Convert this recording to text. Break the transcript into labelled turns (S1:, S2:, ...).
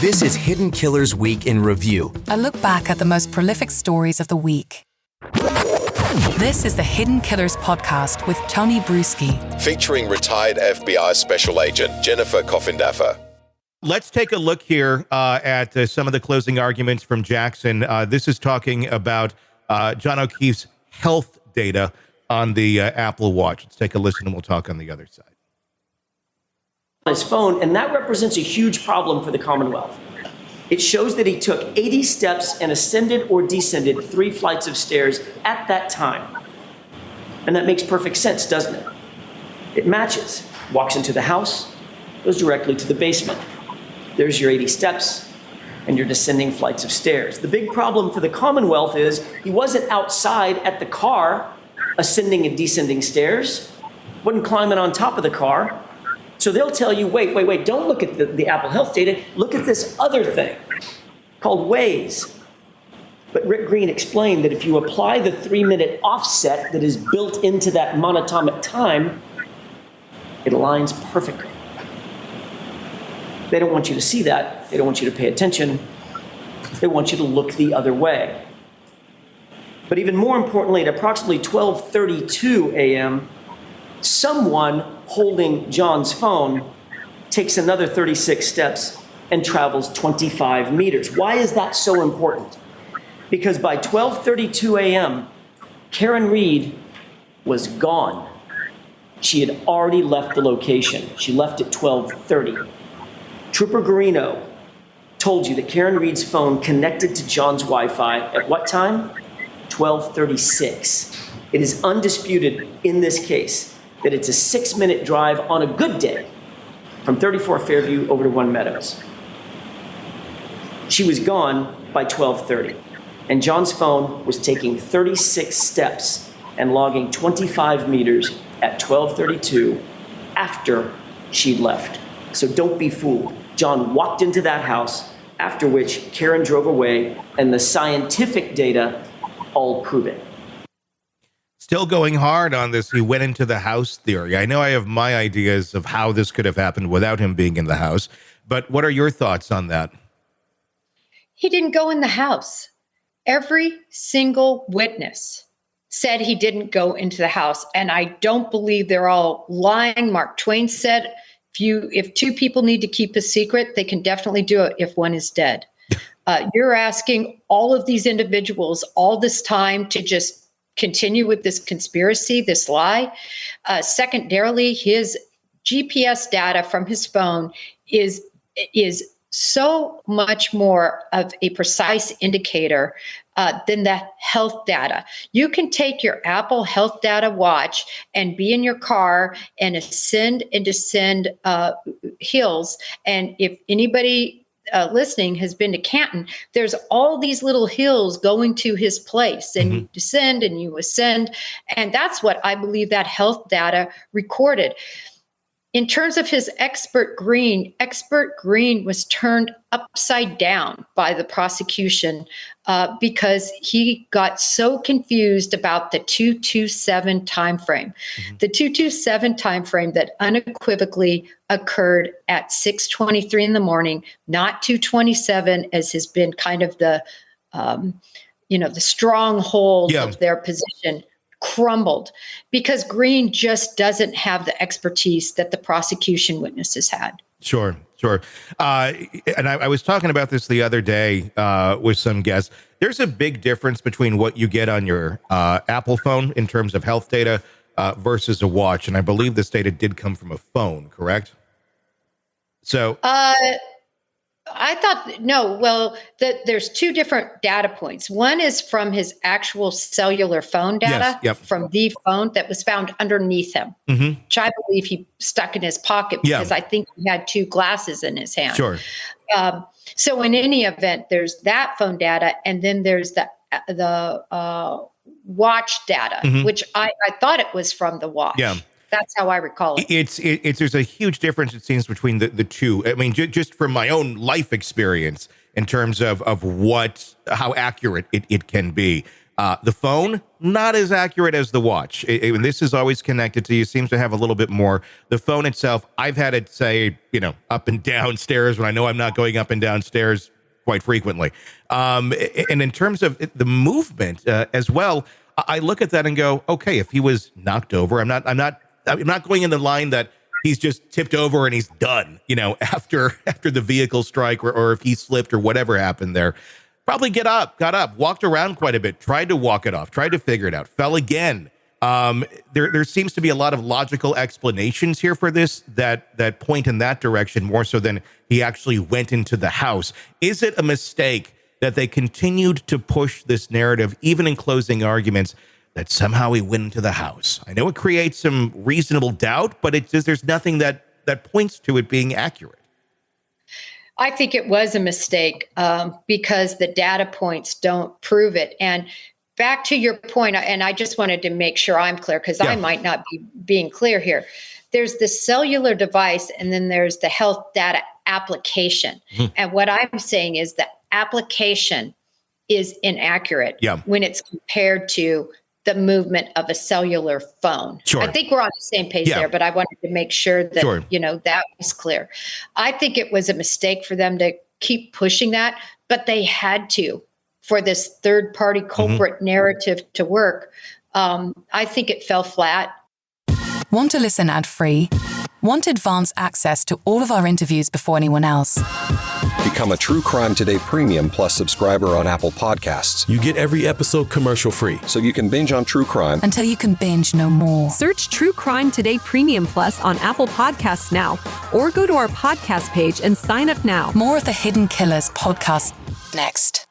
S1: This is Hidden Killers Week in Review.
S2: A look back at the most prolific stories of the week. This is the Hidden Killers podcast with Tony Brueski.
S3: Featuring retired FBI Special Agent Jennifer Coffindaffer.
S4: Let's take a look here at some of the closing arguments from Jackson. This is talking about John O'Keefe's health data on the Apple Watch. Let's take a listen and we'll talk on the other side.
S5: His phone, and that represents a huge problem for the Commonwealth. It shows that he took 80 steps and ascended or descended 3 flights of stairs at that time. And that makes perfect sense, doesn't it? It matches. Walks into the house, goes directly to the basement. There's your 80 steps and your descending flights of stairs. The big problem for the Commonwealth is he wasn't outside at the car ascending and descending stairs, wasn't climbing on top of the car. So they'll tell you, wait, don't look at the Apple Health data. Look at this other thing called Waze. But Rick Green explained that if you apply the 3-minute offset that is built into that monatomic time, it aligns perfectly. They don't want you to see that. They don't want you to pay attention. They want you to look the other way. But even more importantly, at approximately 12:32 a.m., someone holding John's phone takes another 36 steps and travels 25 meters. Why is that so important? Because by 12:32 a.m., Karen Reed was gone. She had already left the location. She left at 12:30. Trooper Garino told you that Karen Reed's phone connected to John's Wi-Fi at what time? 12:36. It is undisputed in this case that it's a 6-minute drive on a good day from 34 Fairview over to One Meadows. She was gone by 12:30, and John's phone was taking 36 steps and logging 25 meters at 12:32 after she'd left. So don't be fooled. John walked into that house, after which Karen drove away, and the scientific data all prove it.
S4: Still going hard on this, he went into the house theory. I know I have my ideas of how this could have happened without him being in the house, but what are your thoughts on that?
S6: He didn't go in the house. Every single witness said he didn't go into the house, and I don't believe they're all lying. Mark Twain said, if 2 people need to keep a secret, they can definitely do it if one is dead. You're asking all of these individuals all this time to just continue with this conspiracy, this lie. Secondarily, his GPS data from his phone is so much more of a precise indicator than the health data. You can take your Apple Health Data watch and be in your car and ascend and descend hills. And if anybody listening has been to Canton, there's all these little hills going to his place, and you descend and you ascend. And that's what I believe that health data recorded. In terms of his expert green was turned upside down by the prosecution because he got so confused about the 227 timeframe. The 227 timeframe that unequivocally occurred at 6:23 in the morning, not 227, as has been kind of the stronghold of their position, crumbled because Green just doesn't have the expertise that the prosecution witnesses had.
S4: Sure. And I was talking about this the other day with some guests. There's a big difference between what you get on your Apple phone in terms of health data versus a watch. And I believe this data did come from a phone, correct? So
S6: I thought, there's 2 different data points. One is from his actual cellular phone data from the phone that was found underneath him, which I believe he stuck in his pocket because I think he had 2 glasses in his hand.
S4: Sure.
S6: So in any event, there's that phone data, and then there's the watch data, which I thought it was from the watch. Yeah. That's how I recall it.
S4: There's a huge difference, it seems, between the 2. I mean, just from my own life experience in terms of how accurate it can be. The phone, not as accurate as the watch. And this is always connected to you, seems to have a little bit more. The phone itself, I've had it say, up and down stairs when I know I'm not going up and down stairs quite frequently. And in terms of the movement as well, I look at that and go, okay, if he was knocked over, I'm not going in the line that he's just tipped over and he's done, after the vehicle strike or if he slipped or whatever happened there. Probably got up, walked around quite a bit, tried to walk it off, tried to figure it out, fell again. There seems to be a lot of logical explanations here for this that point in that direction more so than he actually went into the house. Is it a mistake that they continued to push this narrative, even in closing arguments, that somehow he went into the house? I know it creates some reasonable doubt, but there's nothing that points to it being accurate.
S6: I think it was a mistake because the data points don't prove it. And back to your point, and I just wanted to make sure I'm clear because I might not be being clear here. There's the cellular device and then there's the health data application. Mm-hmm. And what I'm saying is the application is inaccurate when it's compared to the movement of a cellular phone.
S5: Sure.
S6: I think we're on the same page there, but I wanted to make sure that, that was clear. I think it was a mistake for them to keep pushing that, but they had to for this third-party culprit narrative to work. I think it fell flat.
S2: Want to listen ad-free? Want advanced access to all of our interviews before anyone else?
S7: Become a True Crime Today Premium Plus subscriber on Apple Podcasts.
S8: You get every episode commercial-free.
S7: So you can binge on true crime
S2: until you can binge no more.
S9: Search True Crime Today Premium Plus on Apple Podcasts now, or go to our podcast page and sign up now.
S2: More of the Hidden Killers podcast next.